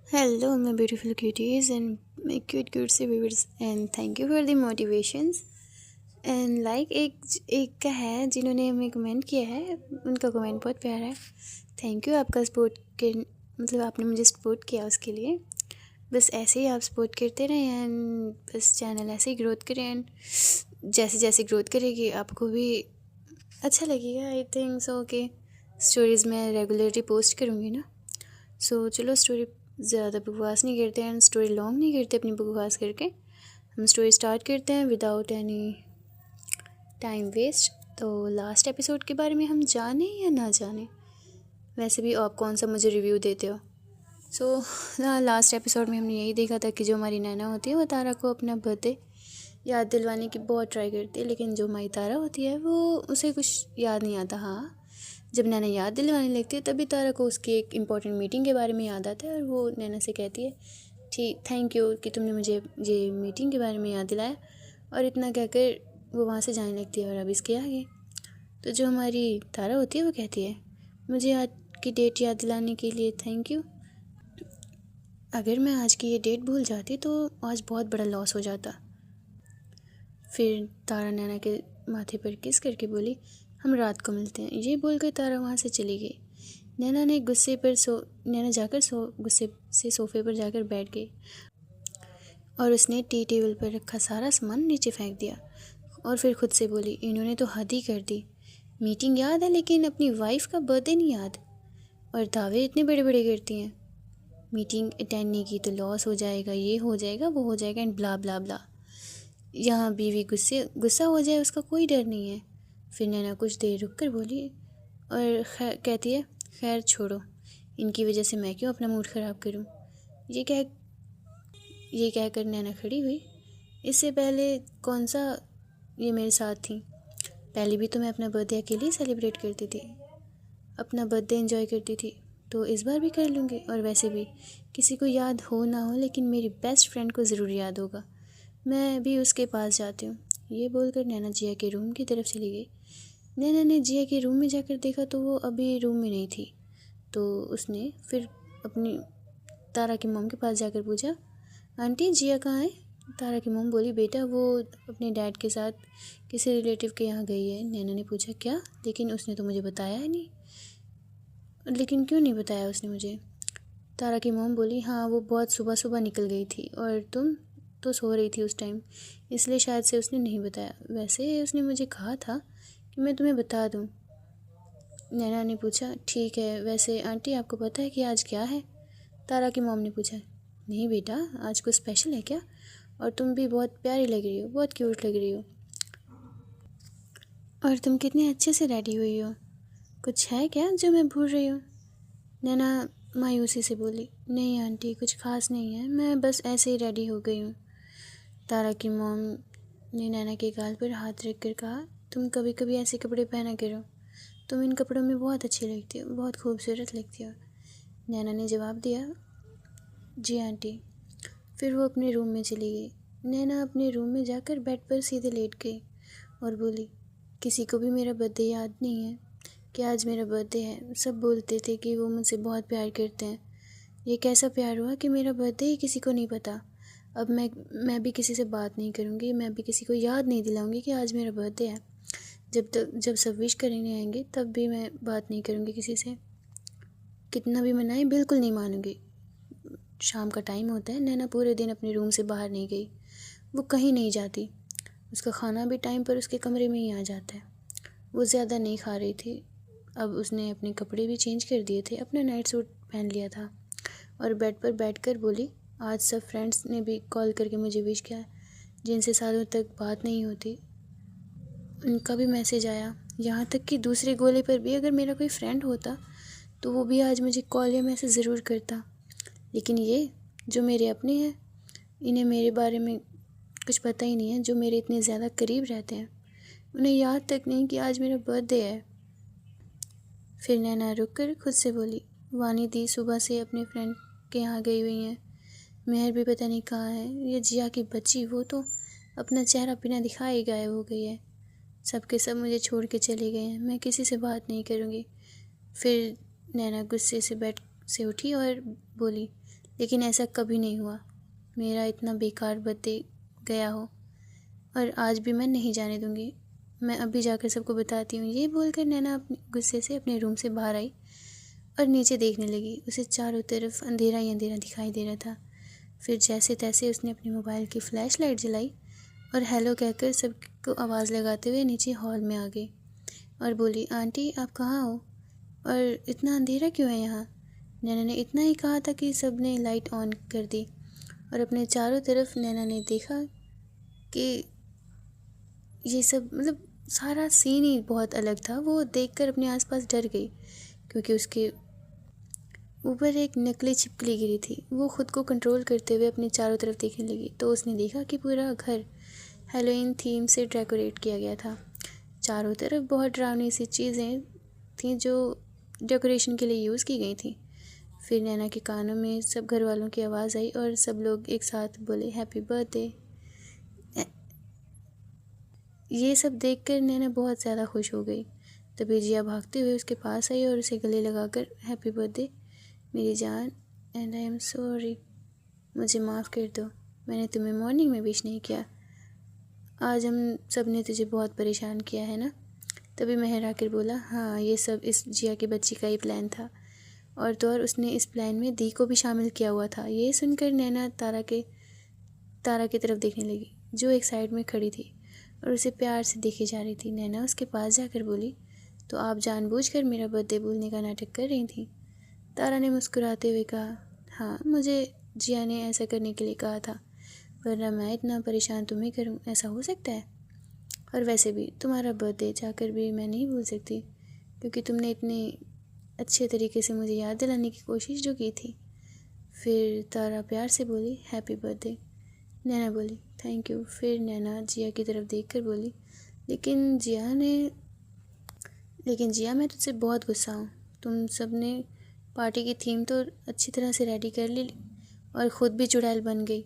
Hello, my beautiful cuties and my cute cutesy viewers, and thank you for the motivations. And like एक का है जिन्होंने हमें comment किया है, उनका कमेंट बहुत प्यारा है। थैंक यू आपका सपोर्ट के मतलब आपने मुझे सपोर्ट किया उसके लिए। बस ऐसे ही आप सपोर्ट करते रहें एंड बस चैनल ऐसे ही ग्रोथ करें एंड जैसे जैसे ग्रोथ करेगी आपको भी अच्छा लगेगा। आई थिंक सो कि स्टोरीज़ मैं रेगुलरली पोस्ट करूँगी ना। सो चलो स्टोरी ज़्यादा बकवास नहीं करते एंड स्टोरी लॉन्ग नहीं करते अपनी बकवास करके। हम स्टोरी स्टार्ट करते हैं विदाउट एनी टाइम वेस्ट। तो लास्ट एपिसोड के बारे में हम जाने या ना जाने, वैसे भी आप कौन सा मुझे रिव्यू देते हो। सो लास्ट एपिसोड में हमने यही देखा था कि जो हमारी नैना होती है वो तारा को अपना बर्थडे याद दिलवाने की बहुत ट्राई करती है, लेकिन जो हमारी तारा होती है वो उसे कुछ याद नहीं आता। हाँ, जब नैना याद दिलवाने लगती है तभी तारा को उसकी एक इम्पॉर्टेंट मीटिंग के बारे में याद आता है और वो नैना से कहती है ठीक थैंक यू कि तुमने मुझे ये मीटिंग के बारे में याद दिलाया, और इतना कहकर वो वहाँ से जाने लगती है। और अब इसके आगे तो जो हमारी तारा होती है वो कहती है मुझे आज की डेट याद दिलाने के लिए थैंक यू। अगर मैं आज की ये डेट भूल जाती तो आज बहुत बड़ा लॉस हो जाता। फिर तारा नैना के माथे पर किस करके बोली हम रात को मिलते हैं। ये बोलकर तारा वहाँ से चली गई। नैना जाकर गुस्से से सोफे पर जाकर बैठ गई और उसने टी टेबल पर रखा सारा सामान नीचे फेंक दिया और फिर खुद से बोली इन्होंने तो हद ही कर दी। मीटिंग याद है लेकिन अपनी वाइफ का बर्थडे नहीं याद, और दावे इतने बड़े बड़े करती हैं। मीटिंग अटेंड नहीं की तो लॉस हो जाएगा, ये हो जाएगा, वो हो जाएगा एंड ब्ला ब्ला ब्ला। यहाँ बीवी गुस्सा हो जाए उसका कोई डर नहीं है। फिर नैना कुछ देर रुक कर बोली और कहती है खैर छोड़ो, इनकी वजह से मैं क्यों अपना मूड ख़राब करूँ। ये कह ये कहकर नैना खड़ी हुई। इससे पहले कौन सा ये मेरे साथ थी, पहले भी तो मैं अपना बर्थडे अकेले ही सेलिब्रेट करती थी, अपना बर्थडे एंजॉय करती थी, तो इस बार भी कर लूँगी। और वैसे भी किसी को याद हो ना हो लेकिन मेरी बेस्ट फ्रेंड को ज़रूर याद होगा, मैं भी उसके पास जाती हूँ। ये बोलकर नैना जिया के रूम की तरफ चली गई। नैना ने जिया के रूम में जाकर देखा तो वो अभी रूम में नहीं थी। तो उसने फिर अपनी तारा की मॉम के पास जाकर पूछा आंटी जिया कहाँ है। तारा की मॉम बोली बेटा वो अपने डैड के साथ किसी रिलेटिव के यहाँ गई है। नैना ने पूछा क्या, लेकिन उसने तो मुझे बताया ही नहीं। लेकिन क्यों नहीं बताया उसने मुझे। तारा की मॉम बोली हाँ वो बहुत सुबह सुबह निकल गई थी और तुम तो सो रही थी उस टाइम, इसलिए शायद से उसने नहीं बताया। वैसे उसने मुझे कहा था कि मैं तुम्हें बता दूँ। नैना ने पूछा ठीक है, वैसे आंटी आपको पता है कि आज क्या है। तारा की मॉम ने पूछा नहीं बेटा, आज कुछ स्पेशल है क्या, और तुम भी बहुत प्यारी लग रही हो, बहुत क्यूट लग रही हो, और तुम कितने अच्छे से रेडी हुई हो, कुछ है क्या जो मैं भूल रही हूँ। नैना मायूसी से बोली नहीं आंटी कुछ खास नहीं है, मैं बस ऐसे ही रेडी हो गई हूँ। तारा की मॉम ने नैना के गाल पर हाथ रख कर कहा तुम कभी कभी ऐसे कपड़े पहना करो, तुम इन कपड़ों में बहुत अच्छी लगती हो, बहुत खूबसूरत लगती हो। नैना ने जवाब दिया जी आंटी। फिर वो अपने रूम में चली गई। नैना अपने रूम में जाकर बेड पर सीधे लेट गई और बोली किसी को भी मेरा बर्थडे याद नहीं है कि आज मेरा बर्थडे है। सब बोलते थे कि वो मुझसे बहुत प्यार करते हैं, ये कैसा प्यार हुआ कि मेरा बर्थडे ही किसी को नहीं पता। अब मैं भी किसी से बात नहीं करूँगी, मैं भी किसी को याद नहीं दिलाऊंगी कि आज मेरा बर्थडे है। जब सब विश करने आएंगे तब भी मैं बात नहीं करूँगी किसी से, कितना भी मनाए बिल्कुल नहीं मानूंगी। शाम का टाइम होता है, नैना पूरे दिन अपने रूम से बाहर नहीं गई, वो कहीं नहीं जाती। उसका खाना भी टाइम पर उसके कमरे में ही आ जाता है। वो ज़्यादा नहीं खा रही थी। अब उसने अपने कपड़े भी चेंज कर दिए थे, अपना नाइट सूट पहन लिया था और बेड पर बैठकर बोली आज सब फ्रेंड्स ने भी कॉल करके मुझे विश किया, जिनसे सालों तक बात नहीं होती उनका भी मैसेज आया। यहाँ तक कि दूसरे गोले पर भी अगर मेरा कोई फ्रेंड होता तो वो भी आज मुझे कॉल या मैसेज ज़रूर करता। लेकिन ये जो मेरे अपने हैं, इन्हें मेरे बारे में कुछ पता ही नहीं है। जो मेरे इतने ज़्यादा करीब रहते हैं उन्हें याद तक नहीं कि आज मेरा बर्थडे है। फिर नैना रुक कर खुद से बोली वानी दी सुबह से अपने फ्रेंड के यहाँ गई हुई हैं, मेहर भी पता नहीं कहाँ है। ये जिया की बच्ची वो तो अपना चेहरा बिना दिखाए गायब हो गई है। सब के सब मुझे छोड़ के चले गए हैं, मैं किसी से बात नहीं करूँगी। फिर नैना गुस्से से बेड से उठी और बोली लेकिन ऐसा कभी नहीं हुआ मेरा इतना बेकार बर्थडे गया हो, और आज भी मैं नहीं जाने दूंगी। मैं अभी जाकर सबको बताती हूँ। ये बोलकर नैना अपने गुस्से से अपने रूम से बाहर आई और नीचे देखने लगी। उसे चारों तरफ अंधेरा ही अंधेरा दिखाई दे रहा था। फिर जैसे तैसे उसने अपने मोबाइल की फ्लैश लाइट जलाई और हेलो कहकर सबको आवाज़ लगाते हुए नीचे हॉल में आ गई और बोली, आंटी आप कहाँ हो और इतना अंधेरा क्यों है यहाँ? नैना ने इतना ही कहा था कि सब ने लाइट ऑन कर दी और अपने चारों तरफ नैना ने देखा कि ये सब सारा सीन ही बहुत अलग था। वो देखकर अपने आसपास डर गई क्योंकि उसके ऊपर एक नकली छिपकली गिरी थी। वो खुद को कंट्रोल करते हुए अपने चारों तरफ देखने लगी तो उसने देखा कि पूरा घर हैलोवीन थीम से डेकोरेट किया गया था। चारों तरफ बहुत डरावनी सी चीज़ें थीं जो डेकोरेशन के लिए यूज़ की गई थी। फिर नैना के कानों में सब घर वालों की आवाज़ आई और सब लोग एक साथ बोले हैप्पी बर्थडे। ये सब देखकर नैना बहुत ज़्यादा खुश हो गई। तभी जिया भागते हुए उसके पास आई और उसे गले लगाकर हैप्पी बर्थडे मेरी जान, एंड आई एम सॉरी, मुझे माफ़ कर दो, मैंने तुम्हें मॉर्निंग में विश नहीं किया। आज हम सब ने तुझे बहुत परेशान किया है ना? तभी मेहर आकर बोला, हाँ ये सब इस जिया की बच्ची का ही प्लान था, और तो और उसने इस प्लान में दी को भी शामिल किया हुआ था। ये सुनकर नैना तारा की तरफ देखने लगी जो एक साइड में खड़ी थी और उसे प्यार से देखे जा रही थी। नैना उसके पास जाकर बोली, तो आप जानबूझकर मेरा बर्थडे भूलने का नाटक कर रही थी? तारा ने मुस्कुराते हुए कहा, हाँ मुझे जिया ने ऐसा करने के लिए कहा था, वरना मैं इतना परेशान तुम्हें करूं, ऐसा हो सकता है? और वैसे भी तुम्हारा बर्थडे जाकर भी मैं नहीं भूल सकती क्योंकि तुमने इतने अच्छे तरीके से मुझे याद दिलाने की कोशिश जो की थी। फिर तारा प्यार से बोली, हैप्पी बर्थडे। नैना बोली, थैंक यू। फिर नैना जिया की तरफ देखकर बोली, लेकिन जिया मैं तुझसे बहुत गुस्सा हूँ। तुम सब ने पार्टी की थीम तो अच्छी तरह से रेडी कर ली और ख़ुद भी चुड़ैल बन गई।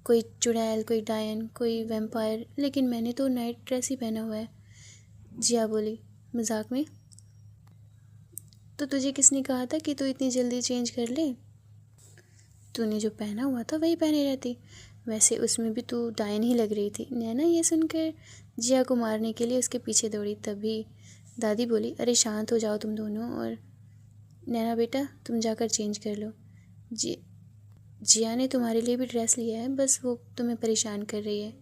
कोई चुड़ैल, कोई डायन, कोई वैम्पायर, लेकिन मैंने तो नाइट ड्रेस ही पहना हुआ है। जिया बोली, मजाक में? तो तुझे किसने कहा था कि तू इतनी जल्दी चेंज कर ले? तूने जो पहना हुआ था वही पहने रहती। वैसे उसमें भी तू डायन ही लग रही थी। नैना ये सुनकर जिया को मारने के लिए उसके पीछे दौड़ी। तभी दादी बोली, अरे शांत हो जाओ तुम दोनों, और नैना बेटा तुम जाकर चेंज कर लो। जिया ने तुम्हारे लिए भी ड्रेस लिया है, बस वो तुम्हें परेशान कर रही है।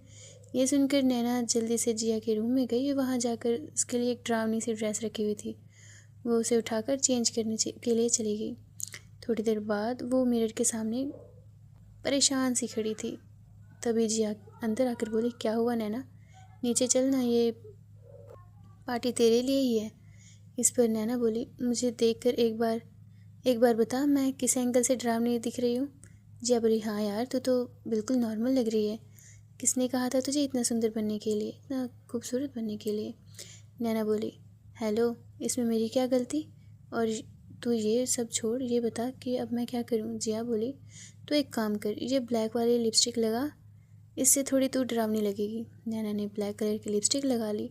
ये सुनकर नैना जल्दी से जिया के रूम में गई। वहाँ जाकर उसके लिए एक डरावनी सी ड्रेस रखी हुई थी। वो उसे उठाकर चेंज करने के लिए चली गई। थोड़ी देर बाद वो मिरर के सामने परेशान सी खड़ी थी। तभी जिया अंदर आकर बोली, क्या हुआ नैना, नीचे चलना, ये पार्टी तेरे लिए ही है। इस पर नैना बोली, मुझे देखकर एक बार बता मैं किस एंगल से डरावनी दिख रही हूँ? जिया बोली, हाँ यार तू तो बिल्कुल नॉर्मल लग रही है। किसने कहा था तुझे इतना सुंदर बनने के लिए, इतना खूबसूरत बनने के लिए? नैना बोली, हेलो, इसमें मेरी क्या गलती? और तू ये सब छोड़, ये बता कि अब मैं क्या करूँ? जिया बोली, तो एक काम कर, ये ब्लैक वाली लिपस्टिक लगा, इससे थोड़ी तू डरावनी लगेगी। नैना ने ब्लैक कलर की लिपस्टिक लगा ली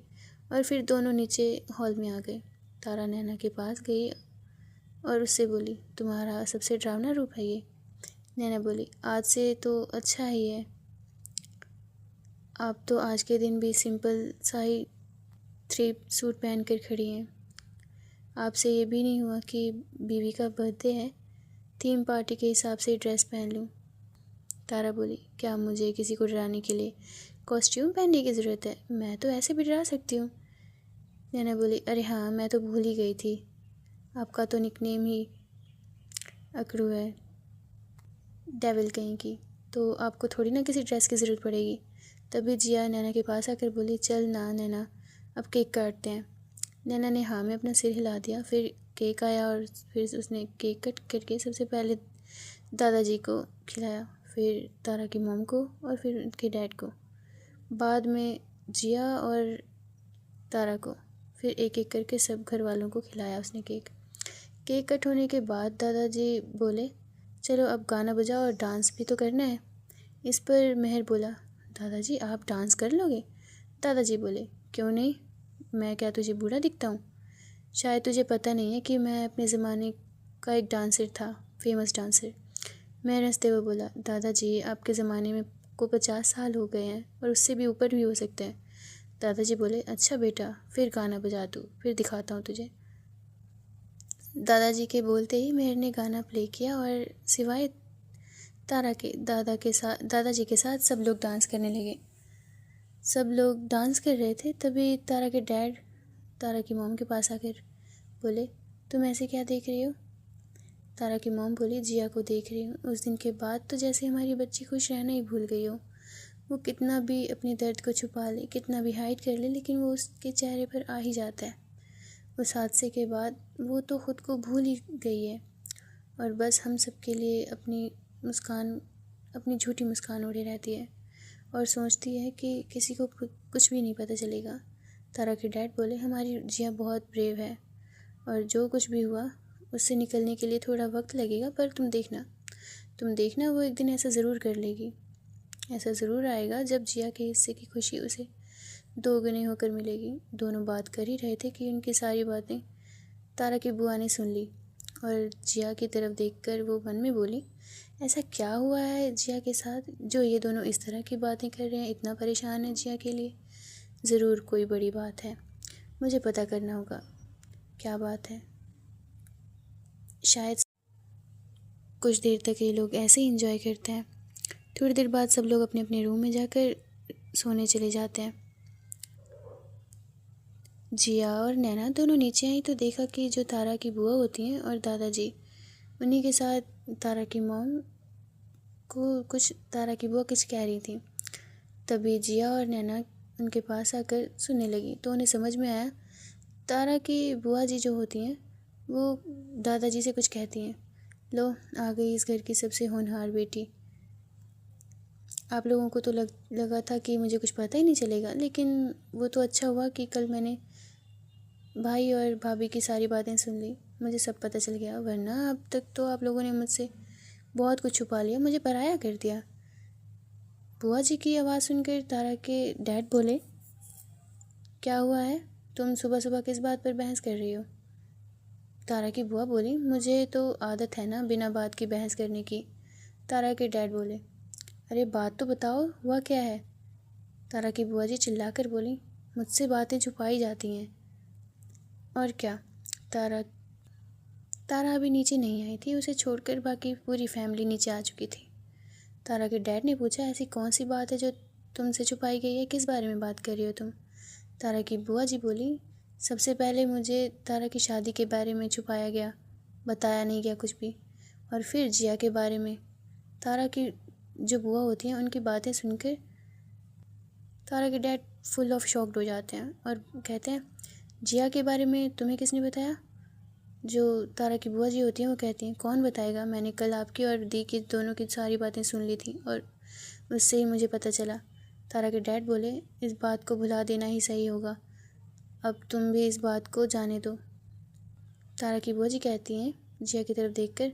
और फिर दोनों नीचे हॉल में आ गए। तारा नैना के पास गई और उससे बोली, तुम्हारा सबसे डरावना रूप है ये? नैना बोली, आज से तो अच्छा ही है, आप तो आज के दिन भी सिंपल सा ही थ्री सूट पहन कर खड़ी हैं। आपसे ये भी नहीं हुआ कि बीवी का बर्थडे है, थीम पार्टी के हिसाब से ड्रेस पहन लूँ? तारा बोली, क्या मुझे किसी को डराने के लिए कॉस्ट्यूम पहनने की ज़रूरत है? मैं तो ऐसे भी डरा सकती हूँ। नैना बोली, अरे हाँ मैं तो भूल ही गई थी, आपका तो निकनेम ही अकड़ू है, डेविल कहीं की, तो आपको थोड़ी ना किसी ड्रेस की ज़रूरत पड़ेगी। तभी जिया नैना के पास आकर बोली, चल ना नैना, अब केक काटते हैं। नैना ने हाँ में अपना सिर हिला दिया। फिर केक आया और फिर उसने केक कट करके सबसे पहले दादाजी को खिलाया, फिर तारा की मॉम को और फिर उनके डैड को, बाद में जिया और तारा को, फिर एक एक करके सब घर वालों को खिलाया उसने केक कट होने के बाद दादाजी बोले, चलो अब गाना बजाओ और डांस भी तो करना है। इस पर मेहर बोला, दादाजी आप डांस कर लोगे? दादाजी बोले, क्यों नहीं, मैं क्या तुझे बूढ़ा दिखता हूँ? शायद तुझे पता नहीं है कि मैं अपने ज़माने का एक डांसर था, फेमस डांसर। मैं हंसते हुए बोला, दादाजी आपके ज़माने में को 50 साल हो गए हैं और उससे भी ऊपर भी हो सकते हैं। दादाजी बोले, अच्छा बेटा, फिर गाना बजा तू, फिर दिखाता हूँ तुझे। दादाजी के बोलते ही मेहर ने गाना प्ले किया और सिवाय तारा के दादाजी के साथ सब लोग डांस करने लगे। सब लोग डांस कर रहे थे, तभी तारा के डैड तारा की मॉम के पास आकर बोले, तुम ऐसे क्या देख रही हो? तारा की मॉम बोली, जिया को देख रही हूँ। उस दिन के बाद तो जैसे हमारी बच्ची खुश रहना ही भूल गई हो। वो कितना भी अपने दर्द को छुपा ले, कितना भी हाइड कर ले, लेकिन वो उसके चेहरे पर आ ही जाता है। उस हादसे के बाद वो तो ख़ुद को भूल ही गई है और बस हम सब के लिए अपनी झूठी मुस्कान ओढ़े रहती है और सोचती है कि किसी को कुछ भी नहीं पता चलेगा। तारा के डैड बोले, हमारी जिया बहुत ब्रेव है और जो कुछ भी हुआ उससे निकलने के लिए थोड़ा वक्त लगेगा, पर तुम देखना वो एक दिन ऐसा ज़रूर कर लेगी। ऐसा ज़रूर आएगा जब जिया के हिस्से की खुशी उसे दोगुनी होकर मिलेगी। दोनों बात कर ही रहे थे कि उनकी सारी बातें तारा की बुआ ने सुन ली और जिया की तरफ देखकर वो मन में बोली, ऐसा क्या हुआ है जिया के साथ जो ये दोनों इस तरह की बातें कर रहे हैं? इतना परेशान है जिया के लिए। ज़रूर कोई बड़ी बात है, मुझे पता करना होगा क्या बात है। शायद कुछ देर तक ये लोग ऐसे ही इंजॉय करते हैं। थोड़ी देर बाद सब लोग अपने अपने रूम में जाकर सोने चले जाते हैं। जिया और नैना दोनों नीचे आई तो देखा कि जो तारा की बुआ होती हैं और दादाजी, उन्हीं के साथ तारा की बुआ कुछ कह रही थी। तभी जिया और नैना उनके पास आकर सुनने लगी तो उन्हें समझ में आया, तारा की बुआ जी जो होती हैं वो दादाजी से कुछ कहती हैं, लो आ गई इस घर की सबसे होनहार बेटी। आप लोगों को तो लगा था कि मुझे कुछ पता ही नहीं चलेगा, लेकिन वो तो अच्छा हुआ कि कल मैंने भाई और भाभी की सारी बातें सुन ली, मुझे सब पता चल गया, वरना अब तक तो आप लोगों ने मुझसे बहुत कुछ छुपा लिया, मुझे पराया कर दिया। बुआ जी की आवाज़ सुनकर तारा के डैड बोले, क्या हुआ है? तुम सुबह सुबह किस बात पर बहस कर रही हो? तारा की बुआ बोली, मुझे तो आदत है ना बिना बात की बहस करने की। तारा के डैड बोले, अरे बात तो बताओ, हुआ क्या है? तारा की बुआ जी चिल्लाकर बोली, मुझसे बातें छुपाई जाती हैं। और क्या? तारा अभी नीचे नहीं आई थी, उसे छोड़कर बाकी पूरी फैमिली नीचे आ चुकी थी। तारा के डैड ने पूछा, ऐसी कौन सी बात है जो तुमसे छुपाई गई है? किस बारे में बात कर रही हो तुम? तारा की बुआ जी बोली, सबसे पहले मुझे तारा की शादी के बारे में छुपाया गया, बताया नहीं गया कुछ भी। और फिर जिया के बारे में। तारा की जो बुआ होती हैं उनकी बातें सुनकर तारा के डैड फुल ऑफ शॉक्ड हो जाते हैं और कहते हैं, जिया के बारे में तुम्हें किसने बताया? जो तारा की बुआ जी होती हैं वो कहती हैं, कौन बताएगा, मैंने कल आपकी और दी की दोनों की सारी बातें सुन ली थी और उससे ही मुझे पता चला। तारा के डैड बोले, इस बात को भुला देना ही सही होगा, अब तुम भी इस बात को जाने दो। तारा की बुआ जी कहती हैं जिया की तरफ देखकर,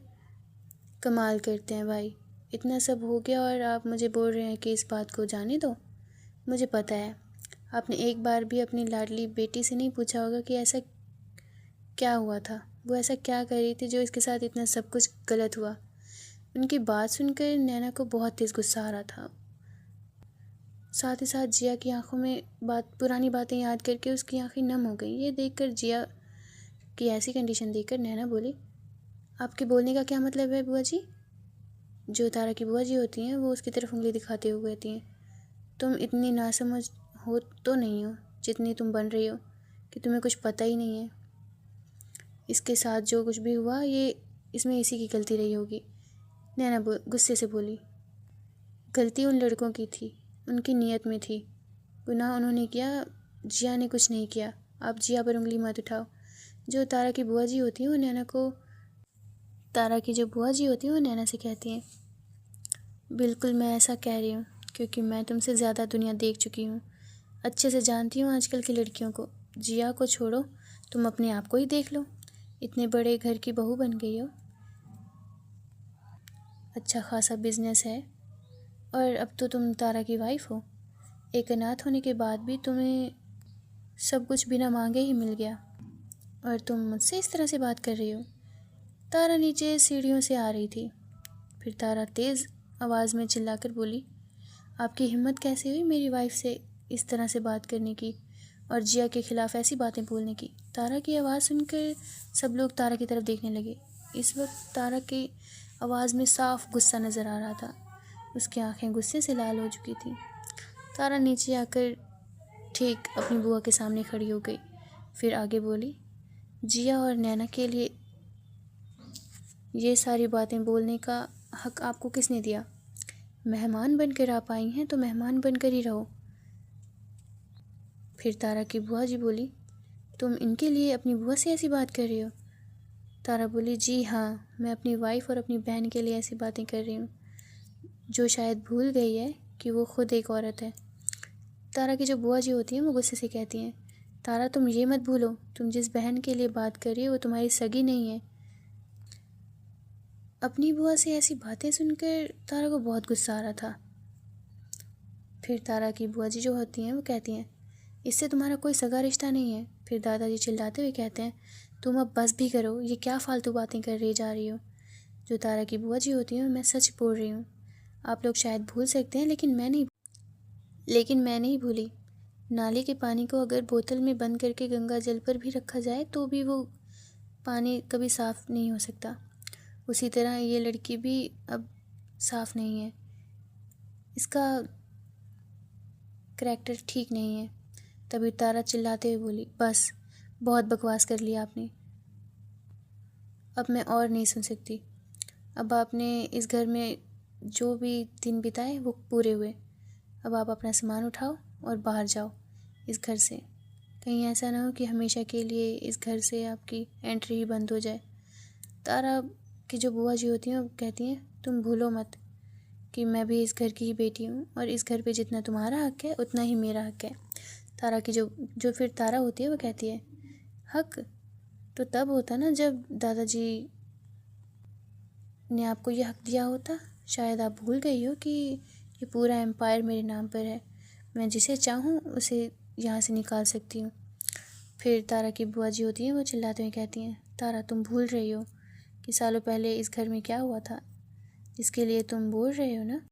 कमाल करते हैं भाई, इतना सब हो गया और आप मुझे बोल रहे हैं कि इस बात को जाने दो। मुझे पता है आपने एक बार भी अपनी लाडली बेटी से नहीं पूछा होगा कि ऐसा क्या हुआ था, वो ऐसा क्या कर रही थी जो इसके साथ इतना सब कुछ गलत हुआ। उनकी बात सुनकर नैना को बहुत तेज़ गुस्सा आ रहा था। साथ ही साथ जिया की आंखों में पुरानी बातें याद करके उसकी आंखें नम हो गई। ये देखकर जिया की ऐसी कंडीशन देखकर नैना बोली, आपके बोलने का क्या मतलब है बुआ जी? जो तारा की बुआ जी होती हैं वो उसकी तरफ उंगली दिखाते हुए कहती हैं, तुम इतनी नासमझ हो तो नहीं हो जितनी तुम बन रही हो कि तुम्हें कुछ पता ही नहीं है। इसके साथ जो कुछ भी हुआ ये इसमें इसी की गलती रही होगी। नैना गुस्से से बोली, गलती उन लड़कों की थी, उनकी नीयत में थी, गुनाह उन्होंने किया, जिया ने कुछ नहीं किया। आप जिया पर उंगली मत उठाओ। जो तारा की बुआ जी होती हैं वो तारा की जो बुआ जी होती हैं वो नैना से कहती हैं, बिल्कुल मैं ऐसा कह रही हूँ क्योंकि मैं तुमसे ज़्यादा दुनिया देख चुकी हूँ, अच्छे से जानती हूँ आजकल की लड़कियों को। जिया को छोड़ो, तुम अपने आप को ही देख लो, इतने बड़े घर की बहू बन गई हो, अच्छा खासा बिजनेस है और अब तो तुम तारा की वाइफ हो। एक अनाथ होने के बाद भी तुम्हें सब कुछ बिना मांगे ही मिल गया और तुम मुझसे इस तरह से बात कर रही हो। तारा नीचे सीढ़ियों से आ रही थी। फिर तारा तेज़ आवाज़ में चिल्लाकर बोली, आपकी हिम्मत कैसे हुई मेरी वाइफ से इस तरह से बात करने की और जिया के खिलाफ ऐसी बातें बोलने की। तारा की आवाज़ सुनकर सब लोग तारा की तरफ देखने लगे। इस वक्त तारा की आवाज़ में साफ गुस्सा नज़र आ रहा था। उसकी आंखें गुस्से से लाल हो चुकी थीं। तारा नीचे आकर ठीक अपनी बुआ के सामने खड़ी हो गई। फिर आगे बोली, जिया और नैना के लिए ये सारी बातें बोलने का हक आपको किसने दिया? मेहमान बनकर आप आई हैं तो मेहमान बनकर ही रहो। फिर तारा की बुआ जी बोली, तुम इनके लिए अपनी बुआ से ऐसी बात कर रही हो? तारा बोली, जी हाँ, मैं अपनी वाइफ और अपनी बहन के लिए ऐसी बातें कर रही हूँ, जो शायद भूल गई है कि वो खुद एक औरत है। तारा की जो बुआ जी होती हैं वो गुस्से से कहती हैं, तारा तुम ये मत भूलो, तुम जिस बहन के लिए बात कर रही हो वो तुम्हारी सगी नहीं है। अपनी बुआ से ऐसी बातें सुनकर तारा को बहुत गुस्सा आ रहा था। फिर तारा की बुआ जी जो होती हैं वो कहती हैं, इससे तुम्हारा कोई सगा रिश्ता नहीं है। फिर दादाजी चिल्लाते हुए कहते हैं, तुम अब बस भी करो, ये क्या फालतू बातें कर रही जा रही हो। जो तारा की बुआ जी होती हैं मैं सच बोल रही हूँ। आप लोग शायद भूल सकते हैं लेकिन मैं नहीं भूली। नाले के पानी को अगर बोतल में बंद करके गंगा जल पर भी रखा जाए तो भी वो पानी कभी साफ़ नहीं हो सकता। उसी तरह ये लड़की भी अब साफ़ नहीं है, इसका करैक्टर ठीक नहीं है। तभी तारा चिल्लाते हुए बोली, बस बहुत बकवास कर लिया आपने, अब मैं और नहीं सुन सकती। अब आपने इस घर में जो भी दिन बिताए वो पूरे हुए। अब आप अपना सामान उठाओ और बाहर जाओ इस घर से। कहीं ऐसा ना हो कि हमेशा के लिए इस घर से आपकी एंट्री ही बंद हो जाए। तारा की जो बुआ जी होती हैं वो कहती हैं, तुम भूलो मत कि मैं भी इस घर की ही बेटी हूँ और इस घर पे जितना तुम्हारा हक है उतना ही मेरा हक है। तारा की जो फिर तारा होती है वो कहती है, हक तो तब होता ना जब दादाजी ने आपको ये हक दिया होता। शायद आप भूल गई हो कि ये पूरा एम्पायर मेरे नाम पर है, मैं जिसे चाहूँ उसे यहाँ से निकाल सकती हूँ। फिर तारा की बुआ जी होती हैं वो चिल्लाते हुए कहती हैं, तारा तुम भूल रही हो कि सालों पहले इस घर में क्या हुआ था जिसके लिए तुम बोल रहे हो ना।